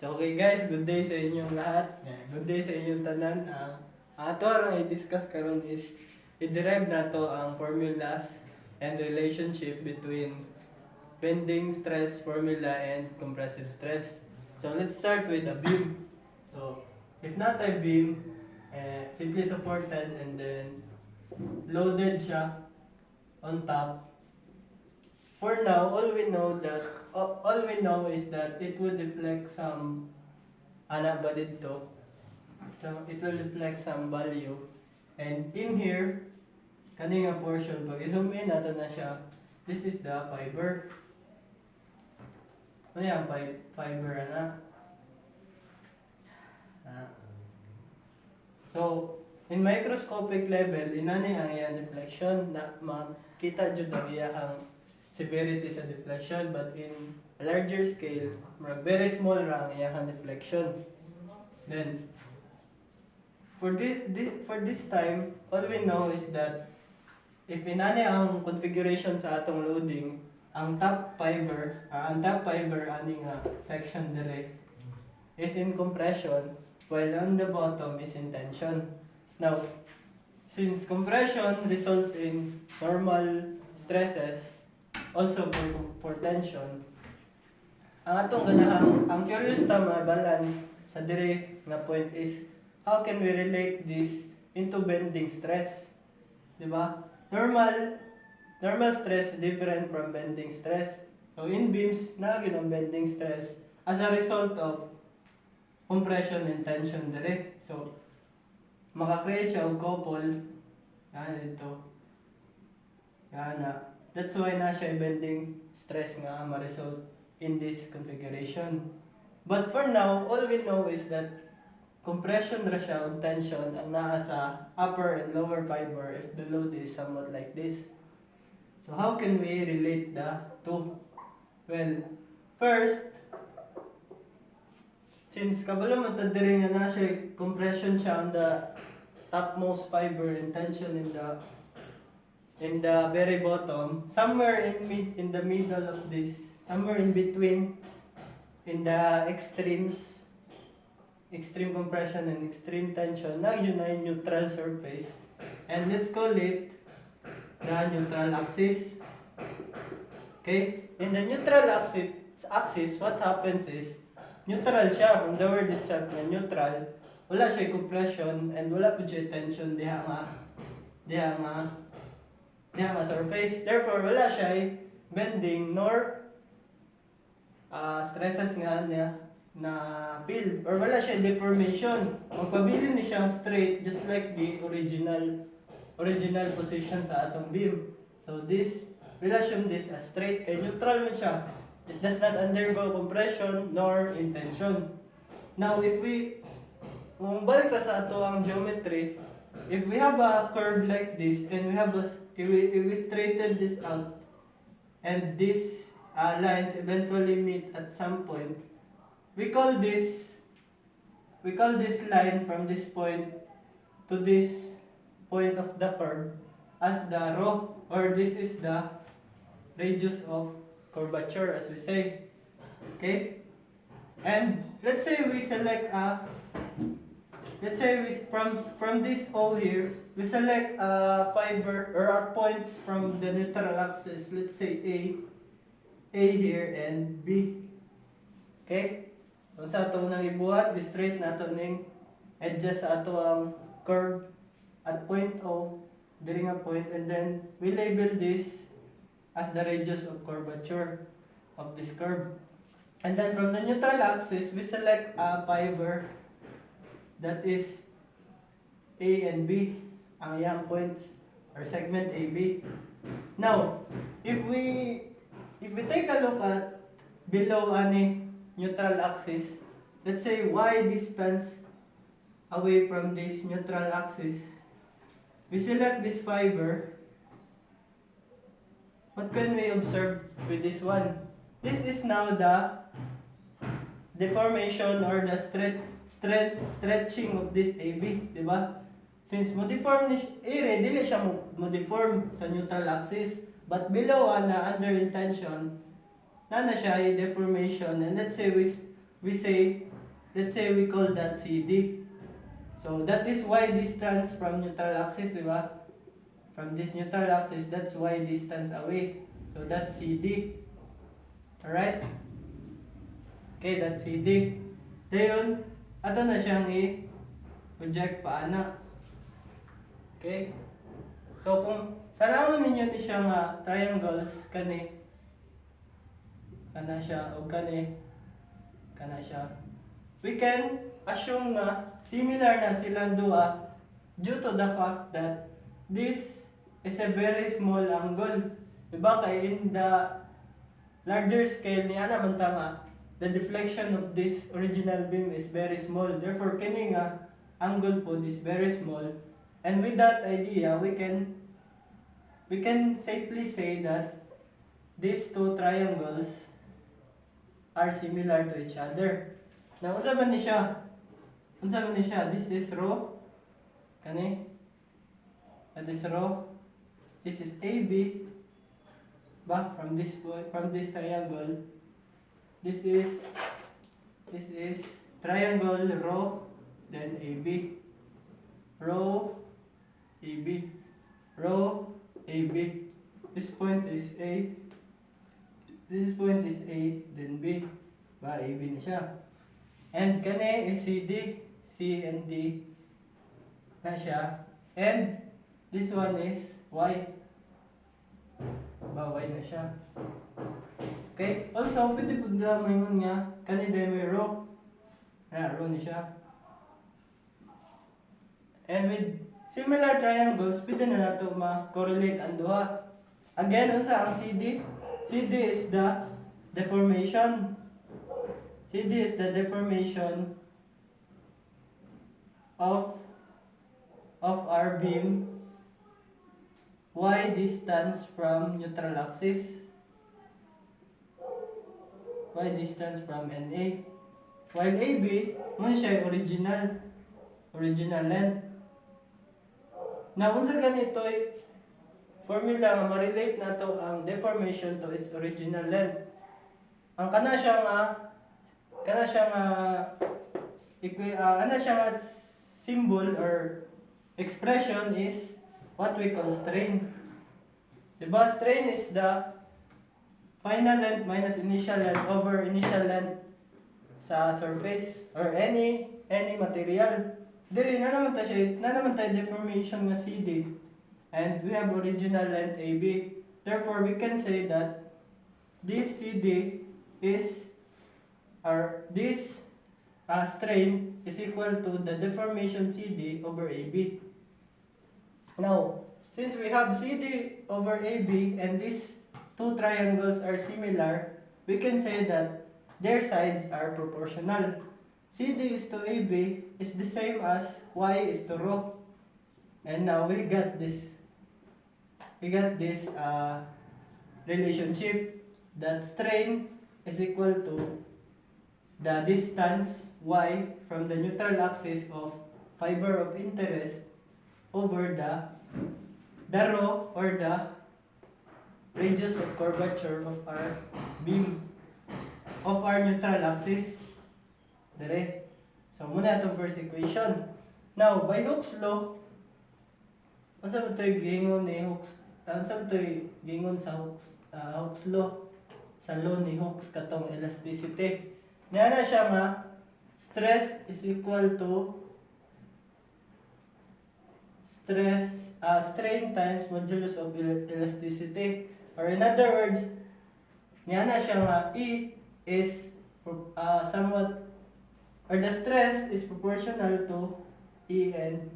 So okay guys, good day sa inyong lahat. Good day sa inyong tanan. Ato ang i-discuss karon is i-derive nato ang formulas and relationship between bending stress formula and compressive stress. So let's start with a beam. So if not a beam, simply supported and then loaded siya on top. For now, all we know is that it will deflect some ana ba dito. So it will deflect some value. And in here, kani nga portion pag i-zoom in nato na siya. This is the fiber. Ano yan? Fiber ana. So, in microscopic level, inani ang iyang deflection na makita jud ang iyang severity sa deflection, but in a larger scale, very small ra ang iyang deflection. Then, for this time, all we know is that if inani ang configuration sa atong loading, ang top fiber ani nga section dire is in compression, while on the bottom is in tension. Now, since compression results in normal stresses, also for tension, ang atong ang curious ta mabalan sa dire nga point is how can we relate this into bending stress? Diba? Normal stress different from bending stress. So in beams, naagin ang bending stress as a result of compression and tension dire. So maka-create siya og couple. Yan ito. Yan na. That's why na siya bending stress nga ma-result in this configuration. But for now, all we know is that compression ra siya ug tension ang naa sa upper and lower fiber if the load is somewhat like this. So how can we relate the two? Well, first, since kabalo man ta diri nga na siya compression siya on the topmost fiber and tension in the very bottom, somewhere in the middle of this, somewhere in between, in the extreme compression and extreme tension, na yun na yung neutral surface, and let's call it the neutral axis. Okay, in the neutral axis, what happens is neutral siya. From the word itself na neutral, wala siya compression and wala po siya tension diha nga surface. Therefore, wala siya bending nor stresses nga niya na feel, or wala siya deformation. Magpabilin ni siyang straight just like the original position sa atong beam. So this, we'll assume this as straight kay neutral man siya. It does not undergo compression nor tension. Now kung balik ta sa ato ang geometry, if we have a curve like this and if we straighten this out and these lines eventually meet at some point, we call this line from this point to this point of the curve as the rho, or this is the radius of curvature, as we say. Okay? And let's say we select from this O here, we select a fiber or our points from the neutral axis. Let's say A here and B. Okay? Kung sa ato nang ibuhat, we straight na ato ning edges sa ato ang curve at point O, diri nga point, and then we label this as the radius of curvature of this curve. And then from the neutral axis, we select a fiber that is A and B, ang iyang points or segment AB. Now, if we take a look at below ani neutral axis, let's say y distance away from this neutral axis, we select this fiber. What can we observe with this one? This is now the deformation or the stretching of this AB, di ba? Since mo-deform ni dili siya mo-deform sa neutral axis, but below na under intention, na siya deformation, and let's say we say let's say we call that CD. So that is y distance from neutral axis, di ba? From this neutral axis, that's y distance away. So that's CD. Alright? Okay, that's CD. Dayon, ato na siyang i-project paana. Okay? So kung tanawon ninyo ni siya nga triangles kani kana siya o kani kana siya, we can assume nga similar na silang duha due to the fact that this is a very small angle. Diba kay in the larger scale niya naman tama, the deflection of this original beam is very small. Therefore kini nga angle po is very small. And with that idea, we can safely say that these two triangles are similar to each other. Now, unsa man ni siya? Unsa man ni siya? This is rho. Kani? And this rho. This is AB. Back from this point, from this triangle. This is triangle rho, then AB. Rho, AB. Rho, AB. This point is A. This point is A, then B. Ba, AB na siya. And kani is CD. C and D na siya. And this one is Y. Ba, Y na siya. Okay? Also, pwede po na mayroon nga, kani din may rho. Rho na siya. And with similar triangles, pwede na nato ma-correlate ang duha. Again, unsa ang CD? CD is the deformation. CD is the deformation of our beam y distance from neutral axis. Y distance from NA. While AB, mo siya original length. Now, unsa ganito formula nga ma-relate nato ang deformation to its original length. Ang kana siya nga symbol or expression is what we call strain. Diba? Strain is the final length minus initial length over initial length sa surface or any material. Diri na naman tayo deformation nga CD. And we have original length AB. Therefore, we can say that this CD is, or this strain is equal to the deformation CD over AB. Now, since we have CD over AB and these two triangles are similar, we can say that their sides are proportional. CD is to AB is the same as Y is to rho. And now we got this relationship that strain is equal to the distance y from the neutral axis of fiber of interest over the rho or the radius of curvature of our beam of our neutral axis. Dire. So muna itong first equation. Now, by Hooke's law, unsa man toy gingon ni Hooke's, unsa man toy gingon sa Hooke's law, sa law ni Hooke's katong elasticity. Niya na siya nga stress is equal to strain times modulus of elasticity. Or in other words, niya na siya nga E is somewhat, or the stress is proportional to E and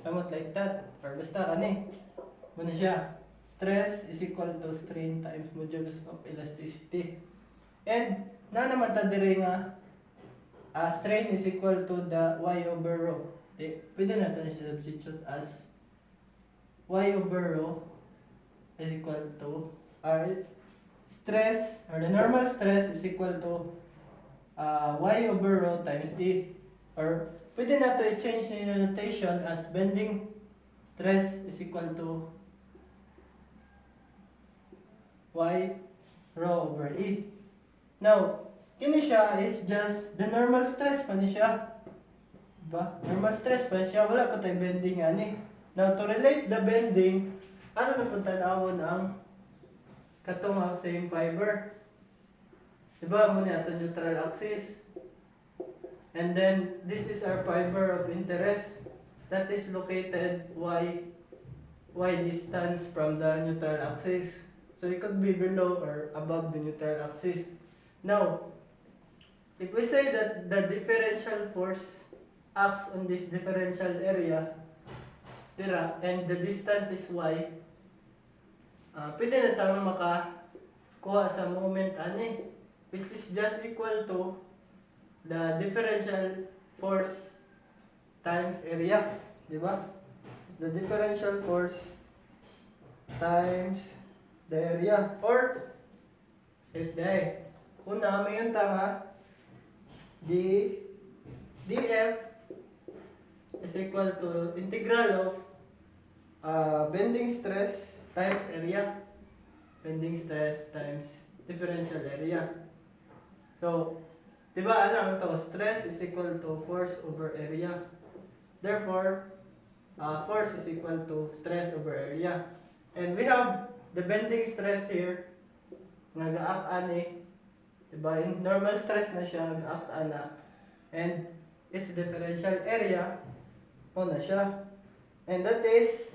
somewhat like that. Or basta kani. Muna siya. Stress is equal to strain times modulus of elasticity. And naman ta dire nga strain is equal to the y over rho. Pwede natin siya substitute as y over rho is equal to stress, or the normal stress is equal to y over rho times E. Or pwede nato i-change na notation as bending stress is equal to y rho over E. Now, kini siya is just the normal stress pa ni siya. Diba? Normal stress pa siya, wala pa tayo bending ani. Now to relate the bending, ano na po tanawon ang katong same fiber. Diba mo niya ito neutral axis. And then this is our fiber of interest that is located y distance from the neutral axis. So it could be below or above the neutral axis. Now, if we say that the differential force acts on this differential area, and the distance is y, pwede na tayong makakuha sa moment ani, which is just equal to the differential force times area, di ba? The differential force times the area, or safe day. Una, may yung tanga df is equal to integral of bending stress times area. Bending stress times differential area. So, di ba alam ito, stress is equal to force over area. Therefore, force is equal to stress over area. And we have the bending stress here, nga ga-act ani, diba? In normal stress na siya, ga-act ana. And its differential area, na siya. And that is,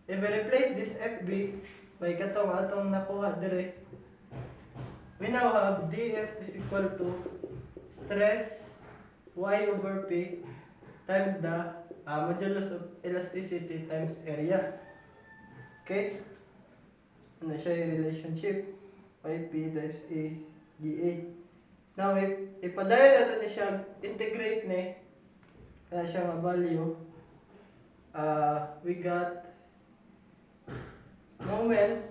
if we replace this FB by atong nakuha dire, we now have dF is equal to stress y over p times the modulus of elasticity times area. Okay? Ano siya yung relationship? Yp times A dA. Now, if ipadaya natin na siya, integrate ni, kaya siya nga value, we got moment,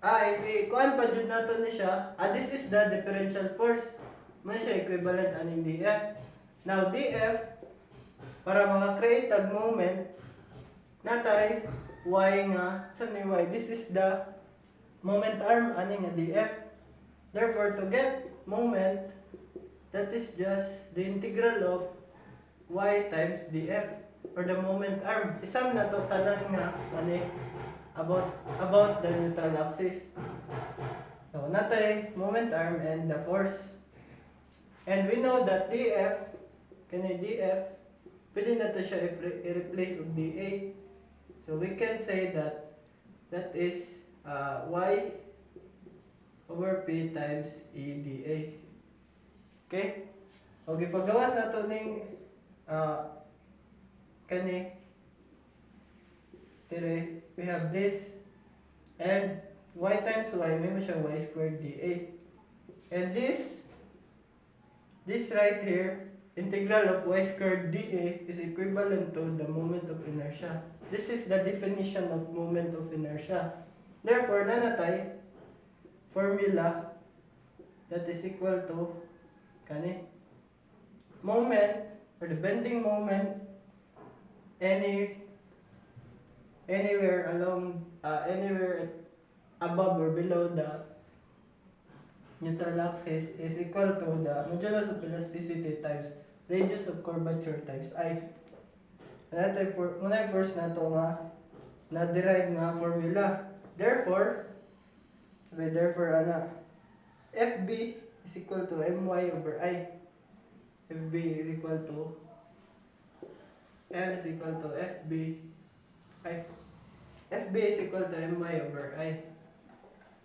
if ikuan pa dyan natin na siya, this is the differential force. Ano siya equivalent aning dF. Now, dF, para maka-create tag moment, natay y nga, saan may y? This is the moment arm ani nga dF. Therefore, to get moment, that is just the integral of y times dF, or the moment arm. Isang na to tanan nga ani about the neutral axis. So, natay moment arm and the force. And we know that dF, kani dF, pwede na to siya i-replace with dA. So we can say that that is y over p times e dA. Okay? Okay, paggawas na to ning kani dire, we have this, and y times y, may mo siyang y squared dA. And this right here, integral of y squared dA is equivalent to the moment of inertia. This is the definition of moment of inertia. Therefore, nanatay formula that is equal to kani moment, or the bending moment anywhere along anywhere above or below the neutral axis is equal to the modulus of elasticity times radius of curvature times I. Muna first na to nga na-derive nga formula. Therefore, FB is equal to my over I. FB is equal to M is equal to FB I. FB is equal to my over I.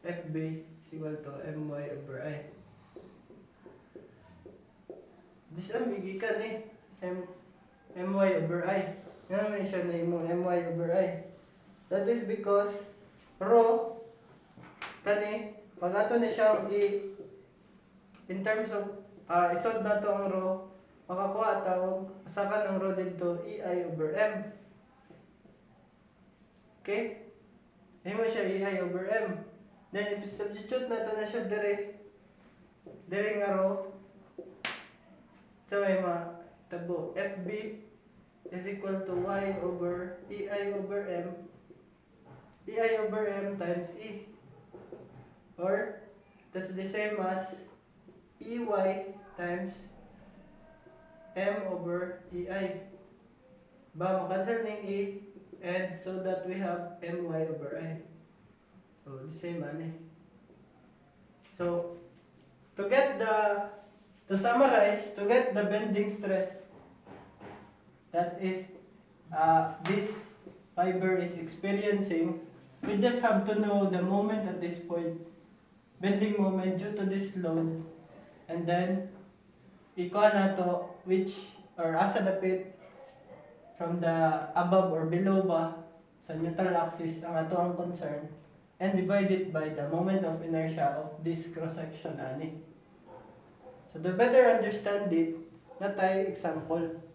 FB is equal to my over I. This ang bigikan my over I. Nga naman siya na yung my over I. That is because rho, kani, pag ato na siya in terms of, isod na to ang rho, makakuha tawag, saka ng rho dito, EI over M. Okay? Hindi mo siya EI over M. Then, if substitute na to na siya dire nga rho, so may tabo, FB is equal to y over EI over M. EI over M times E. Or, that's the same as EY times M over EI. Ba, makancel na yung E, and so that we have MY over I. So, the same man. So, to summarize, to get the bending stress that is this fiber is experiencing, we just have to know the moment at this point, bending moment due to this load, and then ikuha na to which or asa dapit from the above or below ba sa neutral axis ang ato ang concern, and divide it by the moment of inertia of this cross section ani. So to better understand it, na tayo example.